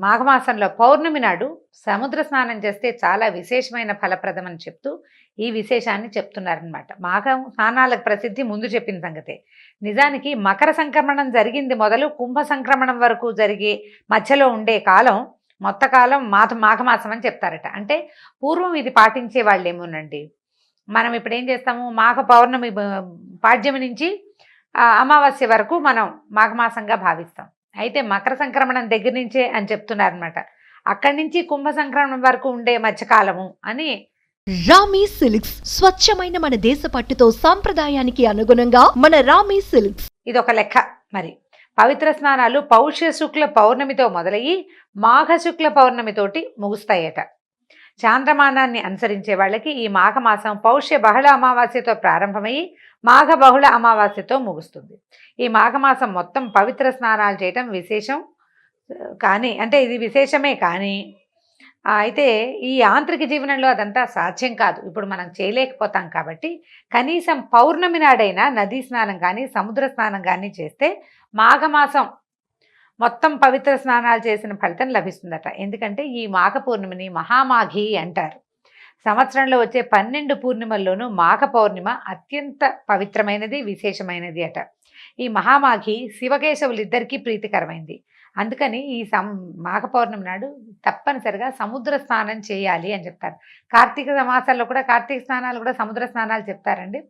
మాఘమాసంలో పౌర్ణమి నాడు సముద్ర స్నానం చేస్తే చాలా విశేషమైన ఫలప్రదం అని చెప్తూ ఈ విశేషాన్ని చెప్తున్నారనమాట. మాఘ స్నానాలకు ప్రసిద్ధి ముందు చెప్పిన సంగతే. నిజానికి మకర సంక్రమణం జరిగింది మొదలు కుంభ సంక్రమణం వరకు జరిగే మధ్యలో ఉండే కాలం మొత్త కాలం మాఘమాసం అని చెప్తారట. అంటే పూర్వం ఇది పాటించే వాళ్ళేమోనండి. మనం ఇప్పుడు ఏం చేస్తాము, మాఘ పౌర్ణమి పాడ్యమి నుంచి అమావాస్య వరకు మనం మాఘమాసంగా భావిస్తాం. అయితే మకర సంక్రమణం దగ్గర నుంచే అని చెప్తున్నారనమాట. అక్కడి నుంచి కుంభ సంక్రమణం వరకు ఉండే మధ్యకాలము అని. రామీ సిల్క్స్ స్వచ్ఛమైన మన దేశ పట్టుతో సాంప్రదాయానికి అనుగుణంగా మన రామీ సిల్క్స్. ఇది ఒక లెక్క. మరి పవిత్ర స్నానాలు పౌష్య శుక్ల పౌర్ణమితో మొదలయ్యి మాఘ శుక్ల పౌర్ణమితోటి ముగుస్తాయట. చాంద్రమానాన్ని అనుసరించే వాళ్ళకి ఈ మాఘమాసం పౌష్య బహుళ అమావాస్యతో ప్రారంభమయ్యి మాఘ బహుళ అమావాస్యతో ముగుస్తుంది. ఈ మాఘమాసం మొత్తం పవిత్ర స్నానాలు చేయటం విశేషం. కానీ అంటే ఇది విశేషమే కానీ అయితే ఈ యాంత్రిక జీవనంలో అదంతా సాధ్యం కాదు. ఇప్పుడు మనం చేయలేకపోతాం కాబట్టి కనీసం పౌర్ణమి నాడైనా నదీ స్నానం కానీ సముద్ర స్నానం కానీ చేస్తే మాఘమాసం మొత్తం పవిత్ర స్నానాలు చేసిన ఫలితం లభిస్తుందట. ఎందుకంటే ఈ మాఘ పూర్ణిమని మహామాఘి అంటారు. సంవత్సరంలో వచ్చే 12 పూర్ణిమల్లోనూ మాఘ పౌర్ణిమ అత్యంత పవిత్రమైనది, విశేషమైనది అట. ఈ మహామాఘి శివకేశవులిద్దరికీ ప్రీతికరమైంది. అందుకని ఈ మాఘ పౌర్ణమి నాడు తప్పనిసరిగా సముద్ర స్నానం చేయాలి అని చెప్తారు. కార్తీక మాసాల్లో కూడా కార్తీక స్నానాలు కూడా సముద్ర స్నానాలు చెప్తారండి.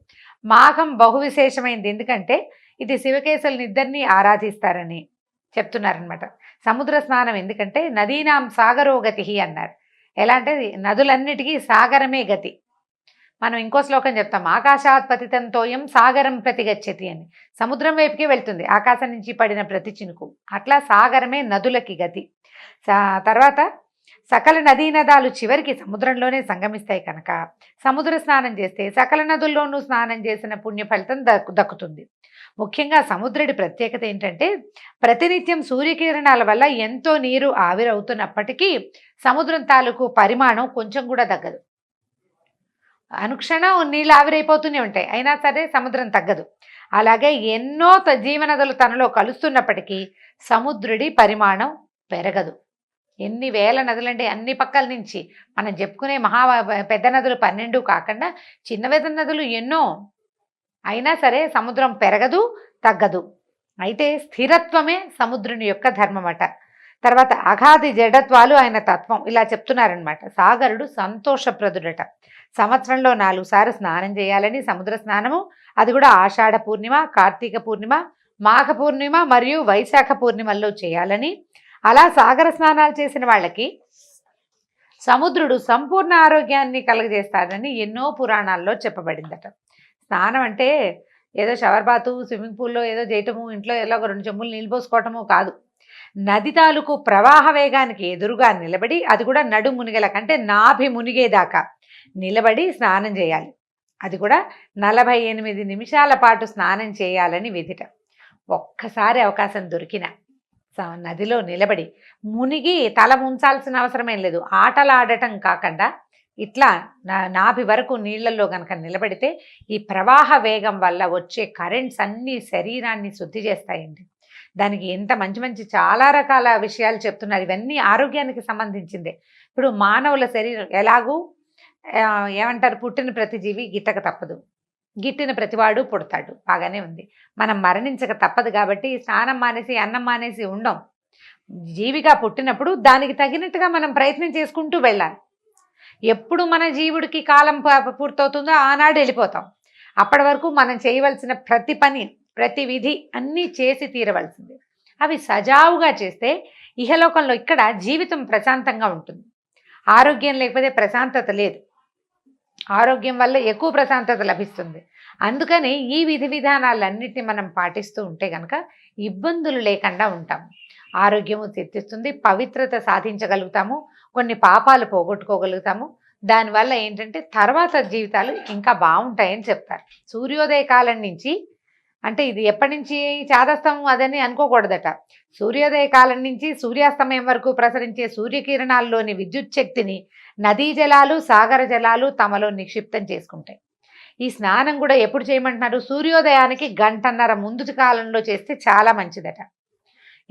మాఘం బహు విశేషమైంది, ఎందుకంటే ఇది శివకేశవులిద్దరినీ ఆరాధిస్తారని చెప్తున్నారనమాట. సముద్ర స్నానం ఎందుకంటే నదీనాం సాగరో గతి అన్నారు. ఎలా అంటే నదులన్నిటికీ సాగరమే గతి. మనం ఇంకో శ్లోకం చెప్తాం, ఆకాశాత్ పతితం తోయం సాగరం ప్రతిగచ్చతి అని. సముద్రం వైపుకే వెళ్తుంది ఆకాశం నుంచి పడిన ప్రతి చినుకు. అట్లా సాగరమే నదులకి గతి. తర్వాత సకల నదీ నదాలు చివరికి సముద్రంలోనే సంగమిస్తాయి కనుక సముద్ర స్నానం చేస్తే సకల నదుల్లోనూ స్నానం చేసిన పుణ్య ఫలితం దక్కుతుంది. ముఖ్యంగా సముద్రుడి ప్రత్యేకత ఏంటంటే ప్రతినిత్యం సూర్యకిరణాల వల్ల ఎంతో నీరు ఆవిరవుతున్నప్పటికీ సముద్రం తాలూకు పరిమాణం కొంచెం కూడా తగ్గదు. అనుక్షణం నీళ్ళు ఆవిరైపోతూనే ఉంటాయి, అయినా సరే సముద్రం తగ్గదు. అలాగే ఎన్నో జీవనదులు తనలో కలుస్తున్నప్పటికీ సముద్రుడి పరిమాణం పెరగదు. ఎన్ని వేల నదులంటే అన్ని పక్కల నుంచి మనం చెప్పుకునే పెద్ద నదులు 12 కాకుండా చిన్న పెద్ద నదులు ఎన్నో, అయినా సరే సముద్రం పెరగదు, తగ్గదు. అయితే స్థిరత్వమే సముద్రుని యొక్క ధర్మమట. తర్వాత అగాధి జడత్వాలు ఆయన తత్వం, ఇలా చెప్తున్నారనమాట. సాగరుడు సంతోషప్రదుడట. సంవత్సరంలో 4 సార్లు స్నానం చేయాలని, సముద్ర స్నానము అది కూడా ఆషాఢ పూర్ణిమ, కార్తీక పూర్ణిమ, మాఘ పూర్ణిమ మరియు వైశాఖ పూర్ణిమల్లో చేయాలని, అలా సాగర స్నానాలు చేసిన వాళ్ళకి సముద్రుడు సంపూర్ణ ఆరోగ్యాన్ని కలుగజేస్తాడని ఎన్నో పురాణాల్లో చెప్పబడిందట. స్నానం అంటే ఏదో షవర్ బాతు, స్విమ్మింగ్ పూల్లో ఏదో చేయటము, ఇంట్లో ఎలా 2 చెంబులు నీళ్ళు పోసుకోవటము కాదు. నది తాలూకు ప్రవాహ వేగానికి ఎదురుగా నిలబడి, అది కూడా నడు మునిగేల కంటే నాభి మునిగేదాకా నిలబడి స్నానం చేయాలి. అది కూడా 48 నిమిషాల పాటు స్నానం చేయాలని విధిట. ఒక్కసారి అవకాశం దొరికిన నదిలో నిలబడి మునిగి తల ముంచాల్సిన అవసరమేం లేదు. ఆటలాడటం కాకుండా ఇట్లా నాభి వరకు నీళ్లలో కనుక నిలబడితే ఈ ప్రవాహ వేగం వల్ల వచ్చే కరెంట్స్ అన్నీ శరీరాన్ని శుద్ధి చేస్తాయండి. దానికి ఎంత మంచి మంచి చాలా రకాల విషయాలు చెప్తున్నారు. ఇవన్నీ ఆరోగ్యానికి సంబంధించిందే. ఇప్పుడు మానవుల శరీరం ఎలాగూ ఏమంటారు, పుట్టిన ప్రతి జీవి గిట్టక తప్పదు, గిట్టిన ప్రతివాడు పుడతాడు, బాగానే ఉంది. మనం మరణించక తప్పదు కాబట్టి స్నానం మానేసి అన్నం మానేసి ఉండం. జీవిగా పుట్టినప్పుడు దానికి తగినట్టుగా మనం ప్రయత్నం చేసుకుంటూ వెళ్ళాలి. ఎప్పుడు మన జీవుడికి కాలం పూర్తవుతుందో ఆనాడు వెళ్ళిపోతాం. అప్పటి వరకు మనం చేయవలసిన ప్రతి పని, ప్రతి విధి అన్నీ చేసి తీరవలసింది. అవి సజావుగా చేస్తే ఇహలోకంలో ఇక్కడ జీవితం ప్రశాంతంగా ఉంటుంది. ఆరోగ్యం లేకపోతే ప్రశాంతత లేదు, ఆరోగ్యం వల్ల ఎక్కువ ప్రశాంతత లభిస్తుంది. అందుకని ఈ విధి విధానాలన్నిటిని మనం పాటిస్తూ ఉంటే కనుక ఇబ్బందులు లేకుండా ఉంటాము. ఆరోగ్యము తెచ్చిస్తుంది, పవిత్రత సాధించగలుగుతాము, కొన్ని పాపాలు పోగొట్టుకోగలుగుతాము. దానివల్ల ఏంటంటే తర్వాత జీవితాలు ఇంకా బాగుంటాయని చెప్తారు. సూర్యోదయ కాలం నుంచి, అంటే ఇది ఎప్పటి నుంచి చాదస్తం అదని అనుకోకూడదట. సూర్యోదయ కాలం నుంచి సూర్యాస్తమయం వరకు ప్రసరించే సూర్యకిరణాల్లోని విద్యుత్ శక్తిని నదీ జలాలు, సాగర జలాలు తమలో నిక్షిప్తం చేసుకుంటాయి. ఈ స్నానం కూడా ఎప్పుడు చేయమంటున్నారు, సూర్యోదయానికి 1.5 గంట ముందు కాలంలో చేస్తే చాలా మంచిదట.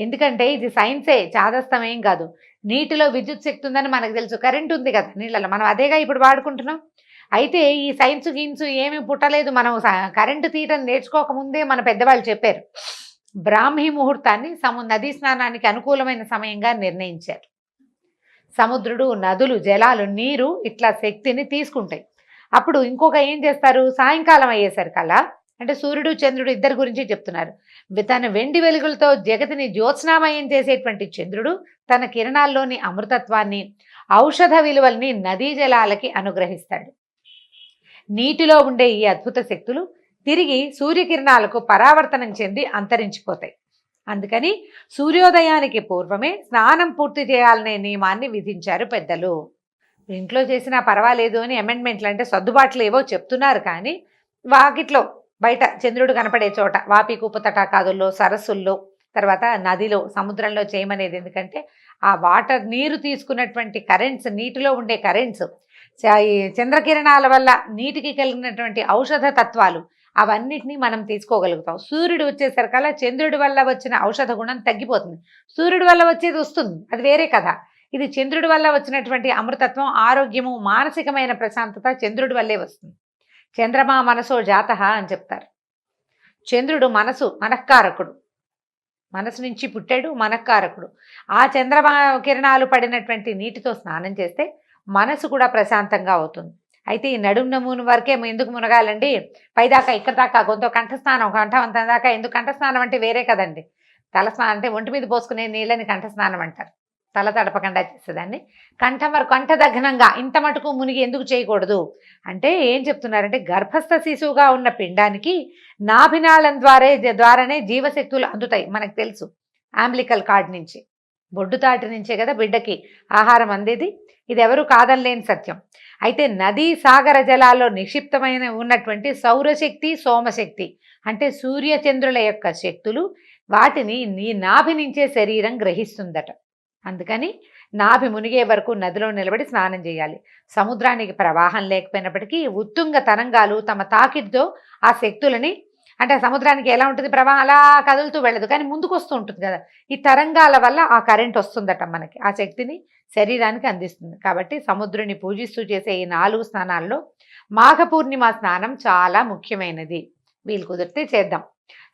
ఎందుకంటే ఇది సైన్సే, చాదస్తం ఏం కాదు. నీటిలో విద్యుత్ శక్తి ఉందని మనకు తెలుసు, కరెంట్ ఉంది కదా నీళ్ళలో, మనం అదేగా ఇప్పుడు వాడుకుంటున్నాం. అయితే ఈ సైన్స్ గీన్స్ ఏమీ పుట్టలేదు, మనం కరెంటు తీయటం నేర్చుకోకముందే మన పెద్దవాళ్ళు చెప్పారు. బ్రాహ్మీ ముహూర్తాన్ని నదీ స్నానానికి అనుకూలమైన సమయంగా నిర్ణయించారు. సముద్రుడు, నదులు, జలాలు, నీరు ఇట్లా శక్తిని తీసుకుంటాయి. అప్పుడు ఇంకొక ఏం చేస్తారు, సాయంకాలం అయ్యేసరికల్లా, అంటే సూర్యుడు చంద్రుడు ఇద్దరి గురించి చెప్తున్నారు. తన వెండి వెలుగులతో జగతిని జ్యోత్స్నామయం చేసేటువంటి చంద్రుడు తన కిరణాల్లోని అమృతత్వాన్ని, ఔషధ విలువల్ని నదీ జలాలకి అనుగ్రహిస్తాడు. నీటిలో ఉండే ఈ అద్భుత శక్తులు తిరిగి సూర్యకిరణాలకు పరావర్తనం చెంది అంతరించిపోతాయి. అందుకని సూర్యోదయానికి పూర్వమే స్నానం పూర్తి చేయాలనే నియమాన్ని విధించారు పెద్దలు. ఇంట్లో చేసినా పర్వాలేదు అని అమెండ్మెంట్లు, అంటే సర్దుబాట్లు ఏవో చెప్తున్నారు. కానీ వాకిట్లో బయట చంద్రుడు కనపడే చోట, వాపికూపు తటాకాదుల్లో, సరస్సుల్లో, తర్వాత నదిలో, సముద్రంలో చేయమనేది. ఎందుకంటే ఆ వాటర్, నీరు తీసుకున్నటువంటి కరెంట్స్, నీటిలో ఉండే కరెంట్స్, ఈ చంద్రకిరణాల వల్ల నీటికి కలిగినటువంటి ఔషధ తత్వాలు, అవన్నిటినీ మనం తీసుకోగలుగుతాం. సూర్యుడు వచ్చేసరికల్లా చంద్రుడి వల్ల వచ్చిన ఔషధ గుణం తగ్గిపోతుంది, సూర్యుడి వల్ల వచ్చేది వస్తుంది, అది వేరే కథ. ఇది చంద్రుడి వల్ల వచ్చినటువంటి అమృతత్వం, ఆరోగ్యము, మానసికమైన ప్రశాంతత చంద్రుడి వల్లే వస్తుంది. చంద్రమా మనసో జాతః అని చెప్తారు. చంద్రుడు మనఃకారకుడు, మనసు నుంచి పుట్టాడు, మనఃకారకుడు. ఆ చంద్రమా కిరణాలు పడినటువంటి నీటితో స్నానం చేస్తే మనసు కూడా ప్రశాంతంగా అవుతుంది. అయితే ఈ నడుము నమూను వరకే ఎందుకు మునగాలండి, పైదాకా ఇక్కడ దాకా గొంతు కంఠస్నానం, కంఠవంతం దాకా ఎందుకు? కంఠస్నానం అంటే వేరే కదండి. తలస్నానం అంటే ఒంటి మీద పోసుకునే నీళ్ళని కంఠస్నానం అంటారు, తల తడపకుండా చేసేదాన్ని. కంఠం వరకు, కంఠదగ్నంగా ఇంత మటుకు మునిగి ఎందుకు చేయకూడదు అంటే ఏం చెప్తున్నారంటే, గర్భస్థ శిశువుగా ఉన్న పిండానికి నాభినాళం ద్వారానే జీవశక్తులు అందుతాయి. మనకు తెలుసు, అంబ్లికల్ కార్డ్ నుంచి, బొడ్డుతాటి నుంచే కదా బిడ్డకి ఆహారం అందేది. ఇది ఎవరు కాదనలేని సత్యం. అయితే నదీ సాగర జలాల్లో నిక్షిప్తమైన ఉన్నటువంటి సౌరశక్తి, సోమశక్తి అంటే సూర్యచంద్రుల యొక్క శక్తులు, వాటిని నీ నాభి నుంచే శరీరం గ్రహిస్తుందట. అందుకని నాభి మునిగే వరకు నదిలో నిలబడి స్నానం చేయాలి. సముద్రానికి ప్రవాహం లేకపోయినప్పటికీ ఉత్తుంగ తరంగాలు తమ తాకిడితో ఆ శక్తులని, అంటే సముద్రానికి ఎలా ఉంటుంది ప్రవాహం, అలా కదులుతూ వెళ్ళదు కానీ ముందుకు వస్తూ ఉంటుంది కదా, ఈ తరంగాల వల్ల ఆ కరెంట్ వస్తుందట మనకి, ఆ శక్తిని శరీరానికి అందిస్తుంది. కాబట్టి సముద్రుని పూజిస్తూ చేసే ఈ 4 స్నానాల్లో మాఘ పూర్ణిమ స్నానం చాలా ముఖ్యమైనది. వీలు కుదిరితే చేద్దాం.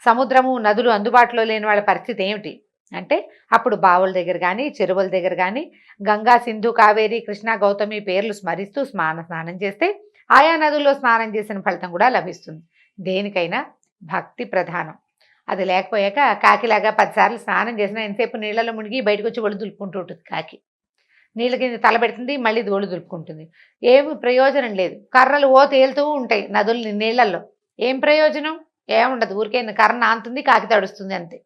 సముద్రము, నదులు అందుబాటులో లేని వాళ్ళ పరిస్థితి ఏమిటి అంటే, అప్పుడు బావుల దగ్గర కానీ, చెరువుల దగ్గర కానీ గంగా, సింధు, కావేరి, కృష్ణ, గౌతమి పేర్లు స్మరిస్తూ స్నానం చేస్తే ఆయా నదుల్లో స్నానం చేసిన ఫలితం కూడా లభిస్తుంది. దేనికైనా భక్తి ప్రధానం. అది లేకపోయాక కాకిలాగా 10 సార్లు స్నానం చేసినా ఎంతసేపు నీళ్ళలో మునిగి బయటకు వచ్చి ఒళ్ళు దులుపుకుంటూ ఉంటుంది. కాకి నీళ్ళ కింద తలబెడుతుంది, మళ్ళీ ఒళ్ళు దులుపుకుంటుంది, ఏమి ప్రయోజనం లేదు. కర్రలు తేలుతూ ఉంటాయి నదులు నీళ్ళల్లో, ఏం ప్రయోజనం? ఏముండదు, ఊరికే కర్ర నాంతుంది, కాకి తడుస్తుంది అంతే.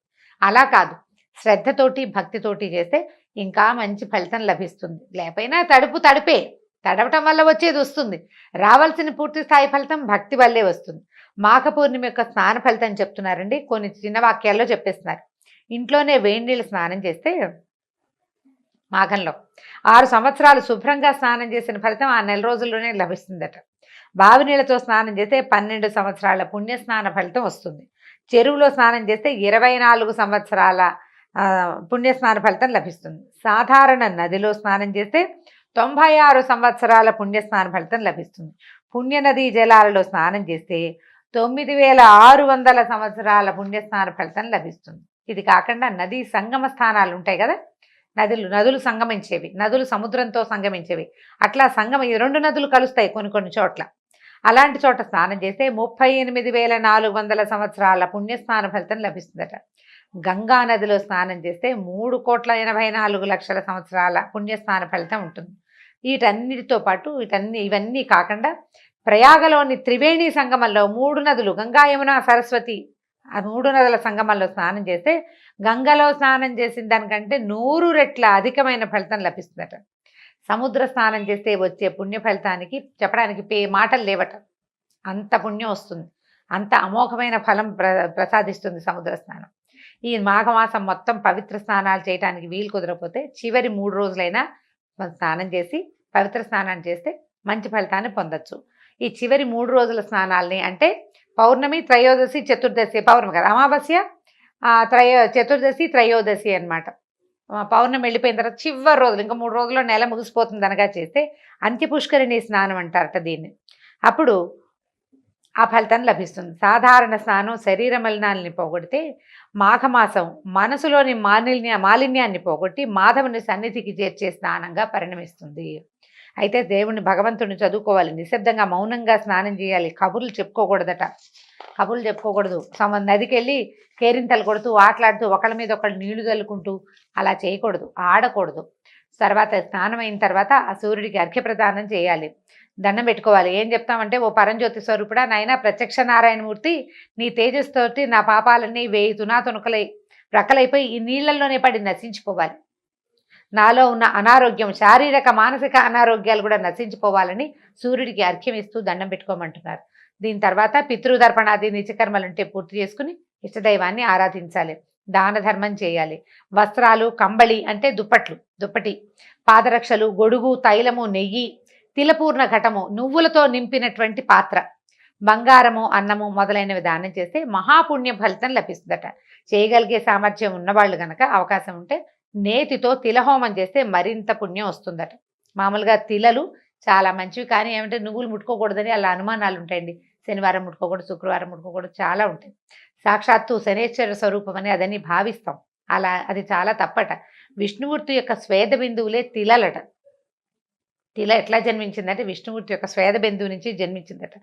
అలా కాదు, శ్రద్ధతోటి భక్తితోటి చేస్తే ఇంకా మంచి ఫలితం లభిస్తుంది. లేకపోయినా తడిపే, తడవటం వల్ల వచ్చేది వస్తుంది. రావాల్సిన పూర్తి స్థాయి ఫలితం భక్తి వల్లే వస్తుంది. మాఘ పూర్ణిమ యొక్క స్నాన ఫలితం చెప్తున్నారండి, కొన్ని చిన్న వాక్యాల్లో చెప్పేస్తున్నారు. ఇంట్లోనే వేడి నీళ్ళు స్నానం చేస్తే మాఘంలో 6 సంవత్సరాలు శుభ్రంగా స్నానం చేసిన ఫలితం ఆ నెల రోజుల్లోనే లభిస్తుందట. బావి నీళ్ళతో స్నానం చేస్తే 12 సంవత్సరాల పుణ్యస్నాన ఫలితం వస్తుంది. చెరువులో స్నానం చేస్తే 24 సంవత్సరాల పుణ్యస్నాన ఫలితం లభిస్తుంది. సాధారణ నదిలో స్నానం చేస్తే 96 సంవత్సరాల పుణ్యస్నాన ఫలితం లభిస్తుంది. పుణ్యనదీ జలాలలో స్నానం చేస్తే 9600 సంవత్సరాల పుణ్యస్నాన ఫలితం లభిస్తుంది. ఇది కాకుండా నదీ సంగమ స్థానాలు ఉంటాయి కదా, నదులు సంగమించేవి, నదులు సముద్రంతో సంగమించేవి, అట్లా ఈ 2 నదులు కలుస్తాయి కొన్ని చోట్ల. అలాంటి చోట స్నానం చేస్తే 38,400 సంవత్సరాల పుణ్యస్నాన ఫలితం లభిస్తుందట. గంగా నదిలో స్నానం చేస్తే 3,84,00,000 సంవత్సరాల పుణ్యస్నాన ఫలితం ఉంటుంది. వీటన్నిటితో పాటు ఇవన్నీ కాకుండా ప్రయాగలోని త్రివేణి సంగమంలో 3 నదులు, గంగా, యమున, సరస్వతి, ఆ 3 నదుల సంగమంలో స్నానం చేస్తే గంగలో స్నానం చేసిన దానికంటే 100 రెట్ల అధికమైన ఫలితం లభిస్తుందట. సముద్ర స్నానం చేస్తే వచ్చే పుణ్య ఫలితానికి చెప్పడానికి మాటలు లేవట, అంత పుణ్యం వస్తుంది, అంత అమోఘమైన ఫలం ప్రసాదిస్తుంది సముద్ర స్నానం. ఈ మాఘమాసం మొత్తం పవిత్ర స్నానాలు చేయడానికి వీలు కుదరకపోతే చివరి 3 రోజులైనా స్నానం చేసి పవిత్ర స్నానాన్ని చేస్తే మంచి ఫలితాన్ని పొందొచ్చు. ఈ చివరి 3 రోజుల స్నానాలని అంటే పౌర్ణమి, త్రయోదశి, చతుర్దశి, పౌర్ణమి కదా, అమావాస్య, చతుర్దశి త్రయోదశి అన్నమాట. పౌర్ణమి వెళ్ళిపోయిన తర్వాత చివరి రోజులు ఇంకా 3 రోజుల్లో నెల ముగిసిపోతుంది అనగా చేస్తే అంత్యపుష్కరిణి స్నానం అంటారట దీన్ని. అప్పుడు ఆ ఫలితం లభిస్తుంది. సాధారణ స్నానం శరీర మలినాల్ని పోగొడితే మాఘమాసం మనసులోని మాలిన్యాన్ని పోగొట్టి మాధవుని సన్నిధికి చేర్చే స్నానంగా పరిణమిస్తుంది. అయితే దేవుని భగవంతుని చదువుకోవాలి, నిశ్శబ్దంగా మౌనంగా స్నానం చేయాలి, కబుర్లు చెప్పుకోకూడదట. కబుర్లు చెప్పుకోకూడదు. నదికి వెళ్ళి కేరింతలు కొడుతూ ఆటలాడుతూ ఒకళ్ళ మీద ఒకళ్ళు నీళ్లు చల్లుకుంటూ అలా చేయకూడదు, ఆడకూడదు. తర్వాత స్నానం అయిన తర్వాత ఆ సూర్యుడికి అర్ఘ్యప్రదానం చేయాలి, దండం పెట్టుకోవాలి. ఏం చెప్తామంటే, ఓ పరంజ్యోతి స్వరూపుడా నాయన ప్రత్యక్ష నారాయణమూర్తి, నీ తేజస్సుతోటి నా పాపాలన్నీ 1000 తునాతునకలై ప్రక్కలైపోయి ఈ నీళ్లలోనే పడి నశించిపోవాలి. నాలో ఉన్న అనారోగ్యం, శారీరక మానసిక అనారోగ్యాలు కూడా నశించిపోవాలని సూర్యుడికి అర్ఘ్యం ఇస్తూ దండం పెట్టుకోమంటున్నారు. దీని తర్వాత పితృదర్పణాది నిత్యకర్మలుంటే పూర్తి చేసుకుని ఇష్టదైవాన్ని ఆరాధించాలి, దాన ధర్మం చేయాలి. వస్త్రాలు, కంబళి అంటే దుప్పటి, పాదరక్షలు, గొడుగు, తైలము, నెయ్యి, తిలపూర్ణ ఘటము, నువ్వులతో నింపినటువంటి పాత్ర, బంగారము, అన్నము మొదలైనవి దానం చేస్తే మహాపుణ్య ఫలితం లభిస్తుందట. చేయగలిగే సామర్థ్యం ఉన్నవాళ్ళు గనక అవకాశం ఉంటే నేతితో తిలహోమం చేస్తే మరింత పుణ్యం వస్తుందట. మామూలుగా తిలలు చాలా మంచివి, కానీ ఏమంటే నువ్వులు ముట్టుకోకూడదని అలా అనుమానాలు ఉంటాయండి. శనివారం ముట్టుకోకూడదు, శుక్రవారం ముట్టుకోకూడదు, చాలా ఉంటాయి. సాక్షాత్తు శనేశ్వర స్వరూపం అని అదని భావిస్తాం. అది చాలా తప్పట. విష్ణుమూర్తి యొక్క స్వేద బిందువులే తిలలట. తిల ఎట్లా జన్మించిందంటే విష్ణుమూర్తి యొక్క స్వేద బిందువు నుంచి జన్మించిందట.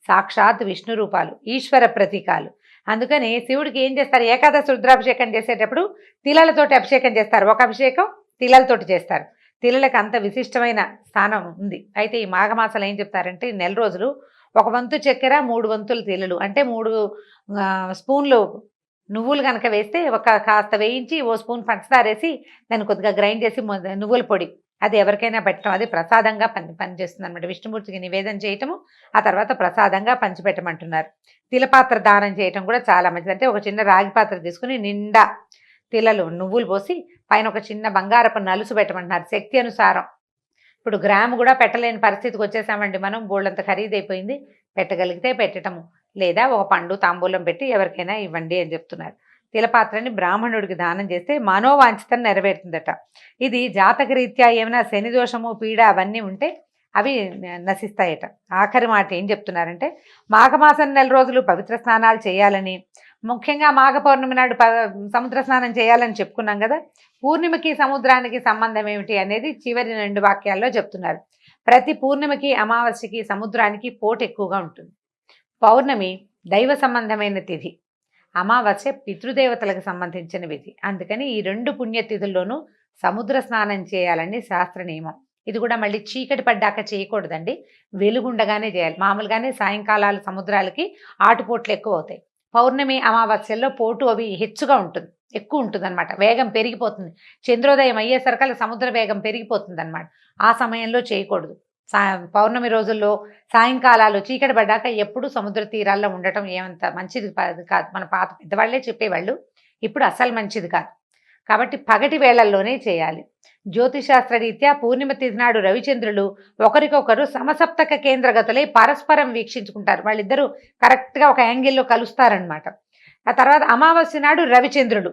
సాక్షాత్ విష్ణు రూపాలు, ఈశ్వర ప్రతీకాలు. అందుకని శివుడికి ఏం చేస్తారు, ఏకాదశి రుద్రాభిషేకం చేసేటప్పుడు తిలలతోటి అభిషేకం చేస్తారు. ఒక అభిషేకం తిలలతోటి చేస్తారు. తిలలకు అంత విశిష్టమైన స్థానం ఉంది. అయితే ఈ మాఘమాసాలు ఏం చెప్తారంటే, నెల రోజులు 1 వంతు చక్కెర 3 వంతులు తిలలు అంటే 3 స్పూన్లు నువ్వులు కనుక వేస్తే కాస్త వేయించి ఓ స్పూన్ పంచదార వేసి దాన్ని కొద్దిగా గ్రైండ్ చేసి నువ్వుల పొడి అది ఎవరికైనా పెట్టడం, అది ప్రసాదంగా పనిచేస్తుంది అనమాట. విష్ణుమూర్తికి నివేదన చేయటము, ఆ తర్వాత ప్రసాదంగా పంచిపెట్టమంటున్నారు. తిలపాత్ర దానం చేయటం కూడా చాలా మంచిది. అంటే ఒక చిన్న రాగి పాత్ర తీసుకుని నిండా తిలలు నువ్వులు పోసి పైన ఒక చిన్న బంగారపు నలుసు పెట్టమంటున్నారు శక్తి అనుసారం. ఇప్పుడు గ్రాము కూడా పెట్టలేని పరిస్థితికి వచ్చేసామండి మనం, బోళ్ళంత ఖరీదైపోయింది. పెట్టగలిగితే పెట్టటము, లేదా ఒక పండు తాంబూలం పెట్టి ఎవరికైనా ఇవ్వండి అని చెప్తున్నారు. తిలపాత్రని బ్రాహ్మణుడికి దానం చేస్తే మనోవాంఛితం నెరవేరుతుందట. ఇది జాతకరీత్యా ఏమైనా శని దోషము, పీడ అవన్నీ ఉంటే అవి నశిస్తాయట. ఆఖరి మాట ఏం చెప్తున్నారంటే, మాఘమాసం 4 రోజులు పవిత్ర స్నానాలు చేయాలని, ముఖ్యంగా మాఘ పౌర్ణమి నాడు సముద్ర స్నానం చేయాలని చెప్పుకున్నాం కదా. పూర్ణిమకి సముద్రానికి సంబంధం ఏమిటి అనేది చివరి 2 వాక్యాల్లో చెప్తున్నారు. ప్రతి పూర్ణిమకి అమావాస్యకి సముద్రానికి పోటు ఎక్కువగా ఉంటుంది. పౌర్ణమి దైవ సంబంధమైన తిథి, అమావాస్య పితృదేవతలకు సంబంధించిన విధి. అందుకని ఈ 2 పుణ్యతిథుల్లోనూ సముద్ర స్నానం చేయాలని శాస్త్ర నియమం. ఇది కూడా మళ్ళీ చీకటి పడ్డాక చేయకూడదండి, వెలుగుండగానే చేయాలి. మామూలుగానే సాయంకాలాలు సముద్రాలకి ఆటుపోట్లు ఎక్కువ అవుతాయి. పౌర్ణమి అమావాస్యల్లో పోటు అవి ఎక్కువ ఉంటుంది అనమాట, వేగం పెరిగిపోతుంది. చంద్రోదయం అయ్యేసరికల్లా సముద్ర వేగం పెరిగిపోతుంది అనమాట. ఆ సమయంలో చేయకూడదు. పౌర్ణమి రోజుల్లో సాయంకాలాలు చీకటి పడ్డాక ఎప్పుడు సముద్ర తీరాల్లో ఉండటం ఏమంత మంచిది కాదు. మన పాత పెద్దవాళ్లే చెప్పేవాళ్ళు, ఇప్పుడు అసలు మంచిది కాదు. కాబట్టి పగటి వేళల్లోనే చేయాలి. జ్యోతిశాస్త్ర రీత్యా పూర్ణిమ తిథి నాడు రవిచంద్రులు ఒకరికొకరు సమసప్తక కేంద్రగతులై పరస్పరం వీక్షించుకుంటారు. వాళ్ళిద్దరూ కరెక్ట్గా ఒక యాంగిల్లో కలుస్తారనమాట. ఆ తర్వాత అమావాస్య నాడు రవిచంద్రుడు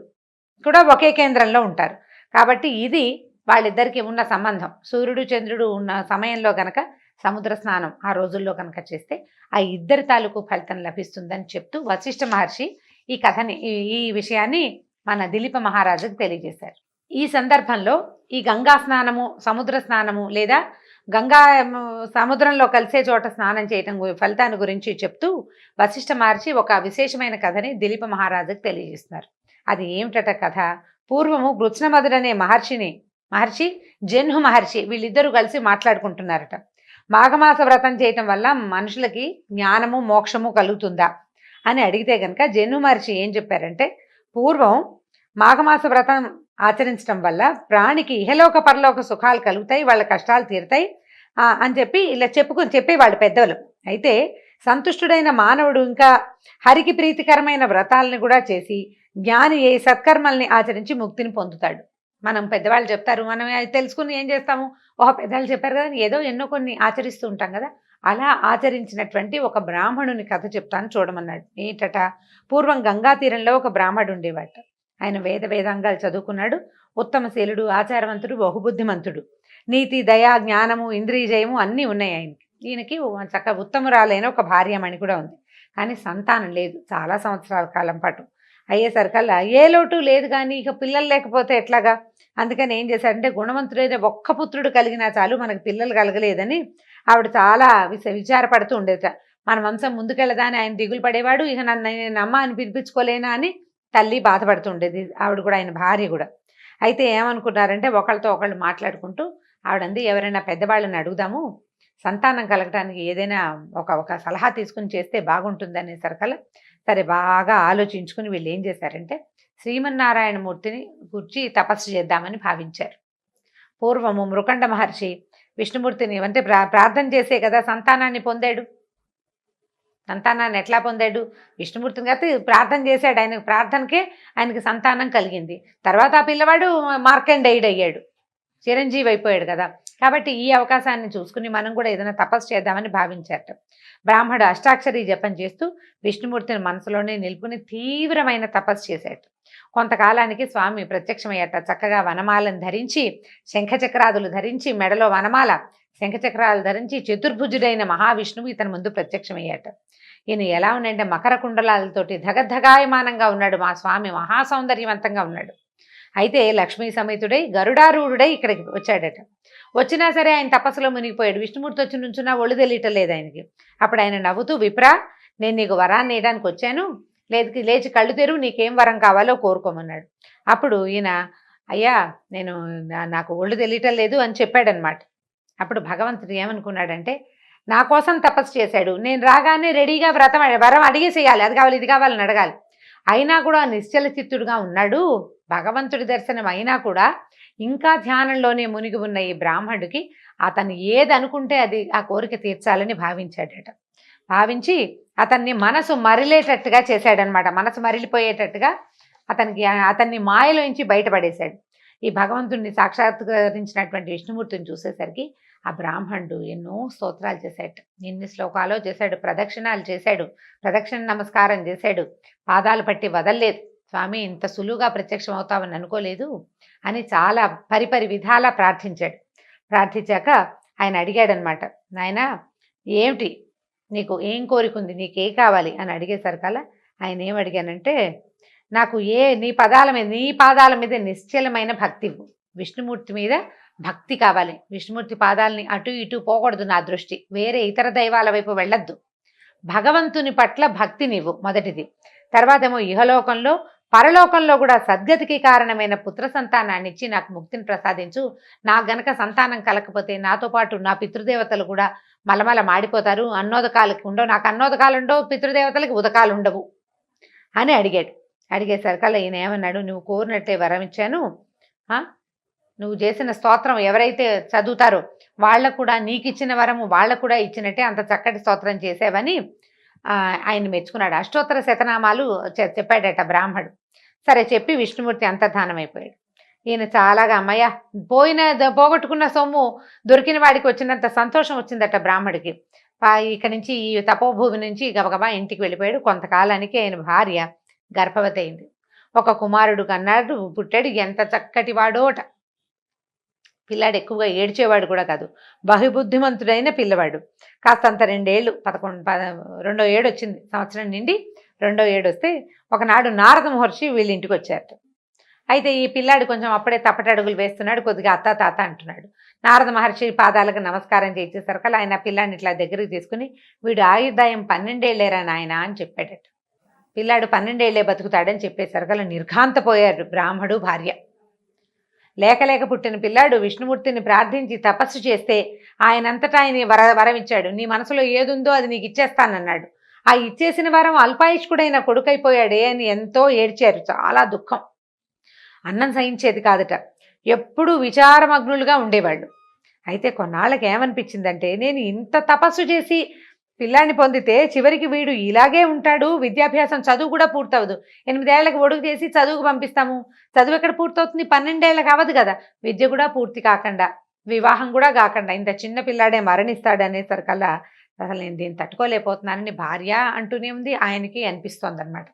కూడా ఒకే కేంద్రంలో ఉంటారు. కాబట్టి ఇది వాళ్ళిద్దరికి ఉన్న సంబంధం. సూర్యుడు చంద్రుడు ఉన్న సమయంలో కనుక సముద్ర స్నానం ఆ రోజుల్లో కనుక చేస్తే ఆ ఇద్దరి తాలూకు ఫలితం లభిస్తుందని చెప్తూ వశిష్ఠ మహర్షి ఈ కథని ఈ విషయాన్ని మన దిలీప మహారాజుకు తెలియజేశారు. ఈ సందర్భంలో ఈ గంగా స్నానము, సముద్ర స్నానము లేదా గంగా సముద్రంలో కలిసే చోట స్నానం చేయటం ఫలితాన్ని గురించి చెప్తూ వశిష్ఠ మహర్షి ఒక విశేషమైన కథని దిలీప మహారాజుకు తెలియజేస్తున్నారు. అది ఏమిటట కథ? పూర్వము గృత్స్నమధుడు అనే మహర్షి జన్హు మహర్షి వీళ్ళిద్దరూ కలిసి మాట్లాడుకుంటున్నారట. మాఘమాస వ్రతం చేయటం వల్ల మనుషులకి జ్ఞానము మోక్షము కలుగుతుందా అని అడిగితే కనుక జన్హు మహర్షి ఏం చెప్పారంటే, పూర్వం మాఘమాస వ్రతం ఆచరించడం వల్ల ప్రాణికి ఇహలోక పరలోక సుఖాలు కలుగుతాయి, వాళ్ళ కష్టాలు తీరుతాయి అని చెప్పి ఇలా చెప్పేవాళ్ళు పెద్దలు. అయితే సంతుష్టుడైన మానవుడు ఇంకా హరికి ప్రీతికరమైన వ్రతాలను కూడా చేసి జ్ఞాని ఏ సత్కర్మల్ని ఆచరించి ముక్తిని పొందుతాడు. మనం పెద్దవాళ్ళు చెప్తారు, మనం తెలుసుకుని ఏం చేస్తాము, పెద్దవాళ్ళు చెప్పారు కదా, ఏదో ఎన్నో కొన్ని ఆచరిస్తూ ఉంటాం కదా. అలా ఆచరించినటువంటి ఒక బ్రాహ్మణుని కథ చెప్తాను చూడమన్నాడు. ఏంటట, పూర్వం గంగా తీరంలో ఒక బ్రాహ్మడు ఉండేవాట. ఆయన వేదాంగాలు చదువుకున్నాడు, ఉత్తమశీలుడు, ఆచారవంతుడు, బహుబుద్ధిమంతుడు, నీతి, దయ, జ్ఞానము, ఇంద్రియజయము అన్నీ ఉన్నాయి ఆయనకి. ఈయనకి చక్కగా ఉత్తమురాలైన ఒక భార్యమణి కూడా ఉంది. కానీ సంతానం లేదు చాలా సంవత్సరాల కాలం పాటు. అయ్యేసరికల్లా ఏ లోటు లేదు, కానీ ఇక పిల్లలు లేకపోతే ఎట్లాగా, అందుకని ఏం చేశాడంటే గుణవంతుడైన ఒక్క పుత్రుడు కలిగినా చాలు, మనకు పిల్లలు కలగలేదని ఆవిడ చాలా విచారపడుతూ ఉండేట. మన వంశం ముందుకెళ్ళదా అని ఆయన దిగులు పడేవాడు. ఇక నేను అమ్మ అని పిలిపించుకోలేనా అని తల్లి బాధపడుతూ ఉండేది, ఆవిడ కూడా, ఆయన భార్య కూడా. అయితే ఏమనుకున్నారంటే ఒకళ్ళతో ఒకళ్ళు మాట్లాడుకుంటూ ఆవిడంది, ఎవరైనా పెద్దవాళ్ళని అడుగుదాము, సంతానం కలగటానికి ఏదైనా ఒక సలహా తీసుకుని చేస్తే బాగుంటుంది అనేసరికల్లా సరే బాగా ఆలోచించుకుని వీళ్ళు ఏం చేశారంటే శ్రీమన్నారాయణమూర్తిని గురించి తపస్సు చేద్దామని భావించారు. పూర్వము మృకండ మహర్షి విష్ణుమూర్తిని అంటే ప్రార్థన చేసే కదా సంతానాన్ని పొందాడు. సంతానాన్ని ఎట్లా పొందాడు? విష్ణుమూర్తిని కాబట్టి ప్రార్థన చేశాడు, ఆయనకు ప్రార్థనకే ఆయనకి సంతానం కలిగింది. తర్వాత ఆ పిల్లవాడు మార్కండేయుడు అయ్యాడు, చిరంజీవి అయిపోయాడు కదా. కాబట్టి ఈ అవకాశాన్ని చూసుకుని మనం కూడా ఏదైనా తపస్సు చేద్దామని భావించారట. బ్రాహ్మడు అష్టాక్షరి జపం చేస్తూ విష్ణుమూర్తిని మనసులోనే నిలుపుని తీవ్రమైన తపస్సు చేశాడు. కొంతకాలానికి స్వామి ప్రత్యక్షమయ్యాట. చక్కగా వనమాలను ధరించి, శంఖచక్రాదులు ధరించి, మెడలో వనమాల, శంఖచక్రాలు ధరించి చతుర్భుజుడైన మహావిష్ణువు ఇతని ముందు ప్రత్యక్షమయ్యాట. ఈయన ఎలా ఉన్నాడంటే మకర కుండలాలతోటి ధగధగాయమానంగా ఉన్నాడు. మా స్వామి మహాసౌందర్యవంతంగా ఉన్నాడు. అయితే లక్ష్మీ సమేతుడై గరుడారూఢుడై ఇక్కడికి వచ్చాడట. వచ్చినా సరే ఆయన తపస్సులో మునిగిపోయాడు. విష్ణుమూర్తి వచ్చి నుంచున్నా ఒళ్ళు తెలియటం లేదు ఆయనకి. అప్పుడు ఆయన నవ్వుతూ, విప్రా, నేను నీకు వరాన్ని వేయడానికి వచ్చాను, లేచి కళ్ళు తెరువు, నీకేం వరం కావాలో కోరుకోమన్నాడు. అప్పుడు ఈయన, అయ్యా నాకు ఒళ్ళు తెలియటం లేదు అని చెప్పాడనమాట. అప్పుడు భగవంతుడు ఏమనుకున్నాడంటే, నా కోసం తపస్సు చేశాడు, నేను రాగానే రెడీగా వరం అడిగేసేయాలి, అది కావాలి ఇది కావాలని అడగాలి. అయినా కూడా నిశ్చల చిత్తుడుగా ఉన్నాడు. భగవంతుడి దర్శనం అయినా కూడా ఇంకా ధ్యానంలోనే మునిగి ఉన్న ఈ బ్రాహ్మణుడికి అతను ఏది అనుకుంటే అది ఆ కోరిక తీర్చాలని భావించాడట. భావించి అతన్ని మనసు మరిలేటట్టుగా చేశాడనమాట. మనసు మరిలిపోయేటట్టుగా అతన్ని మాయలోంచి బయటపడేశాడు. ఈ భగవంతుడిని సాక్షాత్కరించినటువంటి విష్ణుమూర్తిని చూసేసరికి ఆ బ్రాహ్మణుడు ఎన్నో స్తోత్రాలు చేశాడు, ఎన్ని శ్లోకాలో చేశాడు, ప్రదక్షిణాలు చేశాడు, ప్రదక్షిణ నమస్కారం చేశాడు, పాదాలు పట్టి వదలలేదు. స్వామి ఇంత సులువుగా ప్రత్యక్షం అవుతామని అనుకోలేదు అని చాలా పరిపరి విధాలా ప్రార్థించాడు. ప్రార్థించాక ఆయన అడిగాడనమాట, నాయనా ఏమిటి నీకు ఏం కోరికుంది, నీకే కావాలి అని అడిగేసరికల్లా ఆయన ఏం అడిగానంటే, నాకు నీ పాదాల మీద నిశ్చలమైన భక్తి, విష్ణుమూర్తి మీద భక్తి కావాలి. విష్ణుమూర్తి పాదాలని అటు ఇటు పోకూడదు, నా దృష్టి వేరే ఇతర దైవాల వైపు వెళ్ళొద్దు. భగవంతుని పట్ల భక్తి నీవు మొదటిది. తర్వాత ఏమో ఇహలోకంలో పరలోకంలో కూడా సద్గతికి కారణమైన పుత్ర సంతానాన్ని ఇచ్చి నాకు ముక్తిని ప్రసాదించు. నాకు గనక సంతానం కలకపోతే నాతో పాటు నా పితృదేవతలు కూడా మలమల మాడిపోతారు, అన్నోదకాలకి ఉండవు, నాకు అన్నోదకాలు ఉండవు, పితృదేవతలకి ఉదకాలు ఉండవు అని అడిగాడు. అడిగేసరికల్లా ఈయన ఏమన్నాడు, నువ్వు కోరినట్టే వరం ఇచ్చాను, నువ్వు చేసిన స్తోత్రం ఎవరైతే చదువుతారో వాళ్ళకు కూడా నీకు ఇచ్చిన వరము వాళ్ళకు కూడా ఇచ్చినట్టే అంత చక్కటి స్తోత్రం చేసావని ఆయన మెచ్చుకున్నాడు. అష్టోత్తర శతనామాలు చెప్పాడట బ్రాహ్మడు. సరే చెప్పి విష్ణుమూర్తి అంతర్ధానం అయిపోయాడు. ఈయన చాలాగా అమ్మయ్య పోగొట్టుకున్న సొమ్ము దొరికిన వాడికి వచ్చినంత సంతోషం వచ్చిందట బ్రాహ్మడికి. ఇక్కడి నుంచి ఈ తపోభూమి నుంచి గబగబా ఇంటికి వెళ్ళిపోయాడు. కొంతకాలానికి ఆయన భార్య గర్భవతి అయింది. ఒక కుమారుడు కన్నాడు, పుట్టాడు. ఎంత చక్కటి వాడోట. పిల్లాడు ఎక్కువగా ఏడ్చేవాడు కూడా కాదు, బహుబుద్ధిమంతుడైన పిల్లవాడు. కాస్తంత 2 ఏళ్ళు 2వ ఏడు వచ్చింది, సంవత్సరం నిండి 2వ ఏడు వస్తే ఒకనాడు నారద మహర్షి వీళ్ళ ఇంటికి వచ్చారట. అయితే ఈ పిల్లాడు కొంచెం అప్పుడే తప్పటడుగులు వేస్తున్నాడు, కొద్దిగా అత్త తాత అంటున్నాడు. నారద మహర్షి పాదాలకు నమస్కారం చేసేసరికి ఆయన పిల్లాడిని ఇట్లా దగ్గరికి తీసుకుని, వీడు ఆయుర్దాయం 12 ఏళ్ళేరా నాయన అని చెప్పాడట. పిల్లాడు 12 ఏళ్ళే బతుకుతాడని చెప్పేసరికి నిర్ఘాంతపోయారు బ్రాహ్మడు భార్య. లేక పుట్టిన పిల్లాడు విష్ణుమూర్తిని ప్రార్థించి తపస్సు చేస్తే ఆయనంతటా ఆయన వరం ఇచ్చాడు. నీ మనసులో ఏదుందో అది నీకు ఇచ్చేస్తానన్నాడు. ఆ ఇచ్చేసిన వరం అల్పాయుష్కుడైన కొడుకైపోయాడే అని ఎంతో ఏడ్చారు. చాలా దుఃఖం, అన్నం సహించేది కాదట. ఎప్పుడూ విచారమగ్నులుగా ఉండేవాళ్ళు. అయితే కొన్నాళ్ళకి ఏమనిపించిందంటే, నేను ఇంత తపస్సు చేసి పిల్లాన్ని పొందితే చివరికి వీడు ఇలాగే ఉంటాడు, విద్యాభ్యాసం చదువు కూడా పూర్తవదు. 8 ఏళ్లకు ఒడుగు చేసి చదువుకు పంపిస్తాము, చదువు ఎక్కడ పూర్తవుతుంది, 12 ఏళ్ళకి అవ్వదు కదా, విద్య కూడా పూర్తి కాకుండా వివాహం కూడా కాకుండా ఇంత చిన్న పిల్లాడే మరణిస్తాడు అనేసరికల్లా అసలు నేను దీన్ని తట్టుకోలేకపోతున్నానని భార్య అంటూనే ఉంది, ఆయనకి అనిపిస్తోంది అనమాట.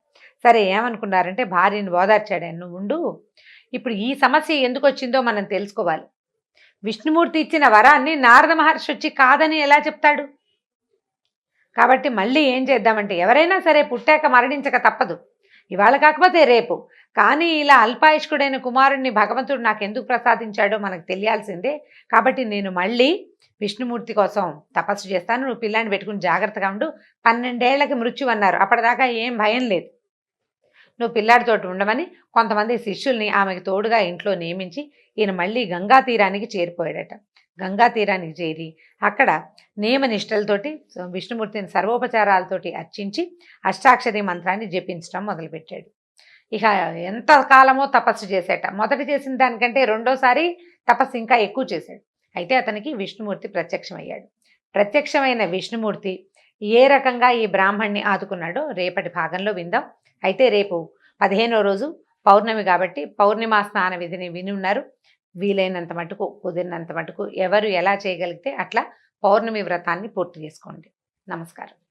సరే ఏమనుకున్నారంటే భార్యని ఓదార్చాడు ఆయన, "నువ్వు ఉండు, ఇప్పుడు ఈ సమస్య ఎందుకు వచ్చిందో మనం తెలుసుకోవాలి. విష్ణుమూర్తి ఇచ్చిన వరాన్ని నారద మహర్షి వచ్చి కాదని ఎలా చెప్తాడు? కాబట్టి మళ్ళీ ఏం చేద్దామంటే ఎవరైనా సరే పుట్టాక మరణించక తప్పదు, ఇవాళ కాకపోతే రేపు. కానీ ఇలా అల్పాయుష్కుడైన కుమారుణ్ణి భగవంతుడు నాకు ఎందుకు ప్రసాదించాడో మనకు తెలియాల్సిందే. కాబట్టి నేను మళ్ళీ విష్ణుమూర్తి కోసం తపస్సు చేస్తాను, నువ్వు పిల్లాన్ని పెట్టుకుని జాగ్రత్తగా ఉండు. 12 ఏళ్లకి మృత్యు అన్నారు, అప్పటిదాకా ఏం భయం లేదు. నువ్వు పిల్లాడితోటి ఉండమని కొంతమంది శిష్యుల్ని ఆమెకు తోడుగా ఇంట్లో నియమించి ఈయన మళ్ళీ గంగా తీరానికి చేరిపోయాడట. గంగా తీరానికి చేరి అక్కడ నియమనిష్టలతోటి విష్ణుమూర్తిని సర్వోపచారాలతోటి అర్చించి అష్టాక్షరి మంత్రాన్ని జపించడం మొదలుపెట్టాడు. ఇక ఎంత కాలమో తపస్సు చేసేట. మొదట చేసిన దానికంటే రెండోసారి తపస్సు ఇంకా ఎక్కువ చేశాడు. అయితే అతనికి విష్ణుమూర్తి ప్రత్యక్షమయ్యాడు. ప్రత్యక్షమైన విష్ణుమూర్తి ఏ రకంగా ఈ బ్రాహ్మణ్ణి ఆదుకున్నాడో రేపటి భాగంలో విందాం. అయితే రేపు 15వ రోజు పౌర్ణమి కాబట్టి పౌర్ణిమా స్నాన విధిని విని ఉన్నారు. వీలైనంత మటుకు, కుదిరినంత మటుకు ఎవరు ఎలా చేయగలిగితే అట్లా పౌర్ణమి వ్రతాన్ని పూర్తి చేసుకోండి. నమస్కారం.